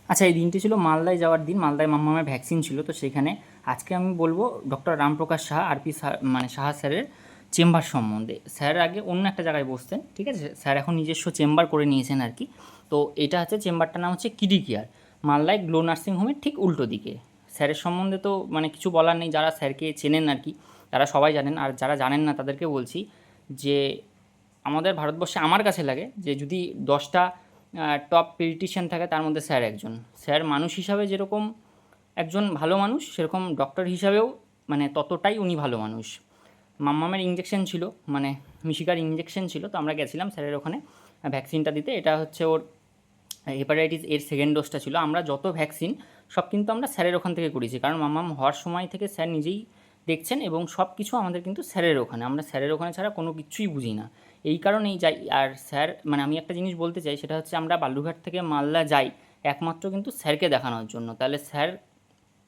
আচ্ছা, এই দিনটি ছিল মালদায় যাওয়ার দিন। মালদায় মাম্মামের ভ্যাকসিন ছিল, তো সেখানে আজকে আমি বলবো ডক্টর রামপ্রকাশ সাহা আরপি মানে সাহা স্যারের চেম্বার সম্বন্ধে। স্যার আগে অন্য একটা জায়গায় বসতেন, ঠিক আছে, স্যার এখন নিজস্ব চেম্বার করে নিয়েছেন আর কি। তো এটা হচ্ছে চেম্বারটার নাম হচ্ছে কিডি কেয়ার, মালদায় গ্লো নার্সিং হোমের ঠিক উল্টো দিকে। স্যারের সম্বন্ধে তো মানে কিছু বলার নেই, যারা স্যারকে চেনেন আর কি তারা সবাই জানেন, আর যারা জানেন না তাদেরকে বলছি যে আমাদের ভারতবর্ষে আমার কাছে লাগে যে যদি 10টা টপ পিটিশিয়ান থাকে তার মধ্যে স্যার একজন। স্যার মানুষ হিসাবে যেরকম একজন ভালো মানুষ, সেরকম ডক্টর হিসাবেও মানে ততটাই উনি ভালো মানুষ। মাম্মামের ইঞ্জেকশন ছিল, মানে মিশিকার ইঞ্জেকশন ছিল, তো আমরা গেছিলাম স্যারের ওখানে ভ্যাকসিনটা দিতে। এটা হচ্ছে ওর হেপাটাইটিস এর সেকেন্ড ডোজটা ছিল। আমরা যত ভ্যাকসিন সব কিন্তু আমরা স্যারের ওখান থেকে করেছি, কারণ মাম্মাম হওয়ার সময় থেকে স্যার নিজেই দেখছেন এবং সব কিছু আমাদের কিন্তু স্যারের ওখানে, আমরা স্যারের ওখানে ছাড়া কোনো কিছুই বুঝি না। এই কারণেই যাই। আর স্যার মানে আমি একটা জিনিস বলতে চাই, সেটা হচ্ছে আমরা বালুরঘাট থেকে মালদা যাই একমাত্র কিন্তু স্যারকে দেখানোর জন্য। তাহলে স্যার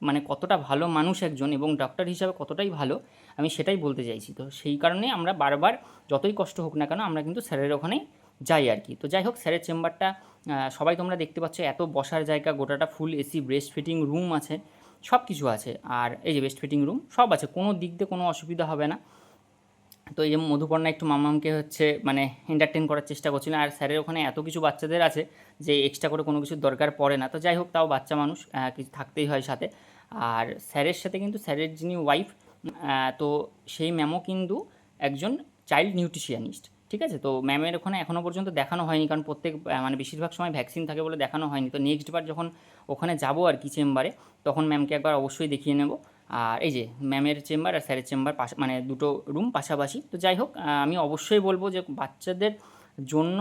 মানে কতটা ভালো মানুষ একজন এবং ডক্টর হিসাবে কতটাই ভালো, আমি সেটাই বলতে চাইছি। তো সেই কারণে আমরা বারবার যতই কষ্ট হোক না কেন আমরা কিন্তু স্যারের ওখানেই যাই আর কি। তো যাই হোক, স্যারের চেম্বারটা সবাই তোমরা দেখতে পাচ্ছ, এত বসার জায়গা, গোটাটা full AC, breast feeding room আছে, সব কিছু আছে। আর এই যে ব্রেস্ট ফিটিং রুম সব আছে, কোনো দিক দিয়ে কোনো অসুবিধা হবে না। তো এই যে মধুপর্ণা একটু মামামকে হচ্ছে মানে এন্টারটেন করার চেষ্টা করছিল, আর স্যারের ওখানে এত কিছু বাচ্চাদের আছে যে এক্সট্রা করে কোনো কিছুর দরকার পড়ে না। তো যাই হোক, তাও বাচ্চা মানুষ কিছু থাকতেই হয় সাথে। আর স্যারের সাথে কিন্তু স্যারের যিনি ওয়াইফ, তো সেই ম্যামও কিন্তু একজন চাইল্ড নিউট্রিশিয়ানিস্ট, ঠিক আছে। তো ম্যামের ওখানে এখনও পর্যন্ত দেখানো হয়নি, কারণ প্রত্যেক মানে বেশিরভাগ সময় ভ্যাকসিন থাকে বলে দেখানো হয়নি। তো নেক্সট বার যখন ওখানে যাবো আর কি চেম্বারে, তখন ম্যামকে একবার অবশ্যই দেখিয়ে নেব। আর এই যে ম্যামের চেম্বার আর স্যারের চেম্বার পাশা, মানে দুটো রুম পাশাপাশি। তো যাই হোক, আমি অবশ্যই বলবো যে বাচ্চাদের জন্য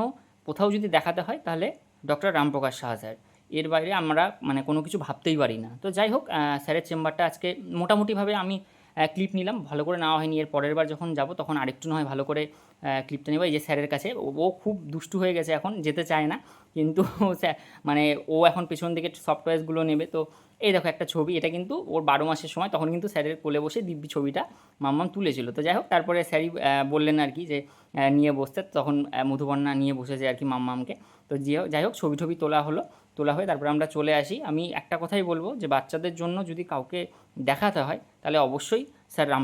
কোথাও যদি দেখাতে হয় তাহলে ডক্টর রামপ্রকাশ সাহা স্যার, এর বাইরে আমরা মানে কোনো কিছু ভাবতেই পারি না। তো যাই হোক, স্যারের চেম্বারটা আজকে মোটামুটিভাবে আমি ক্লিপ নিলাম, ভালো করে নেওয়া হয়নি। এর পরের বার যখন যাব তখন আরেকটু নয় ভালো করে ক্লিপটা নেবো। এই যে স্যারের কাছে, ও খুব দুষ্টু হয়ে গেছে, এখন যেতে চায় না, কিন্তু মানে ও এখন পেছন দিকে সফটওয়্যারসগুলো নেবে। তো এই দেখো একটা ছবি, এটা কিন্তু ওর 12 মাসের সময়, তখন কিন্তু স্যারের কোলে বসে দিব্যি ছবিটা মাম্মাম তুলেছিল। তো যাই হোক, তারপরে স্যারই বললেন আর কি যে নিয়ে বসতে, তখন মধুবর্ণা নিয়ে বসেছে আর কি মাম্মামকে। তো যাই হোক, ছবি টবি তোলা হলো, তোলা হয়ে তারপরে আমরা চলে আসি। আমি একটা কথাই বলবো যে বাচ্চাদের জন্য যদি কাউকে দেখাতে হয় তাহলে অবশ্যই স্যার রাম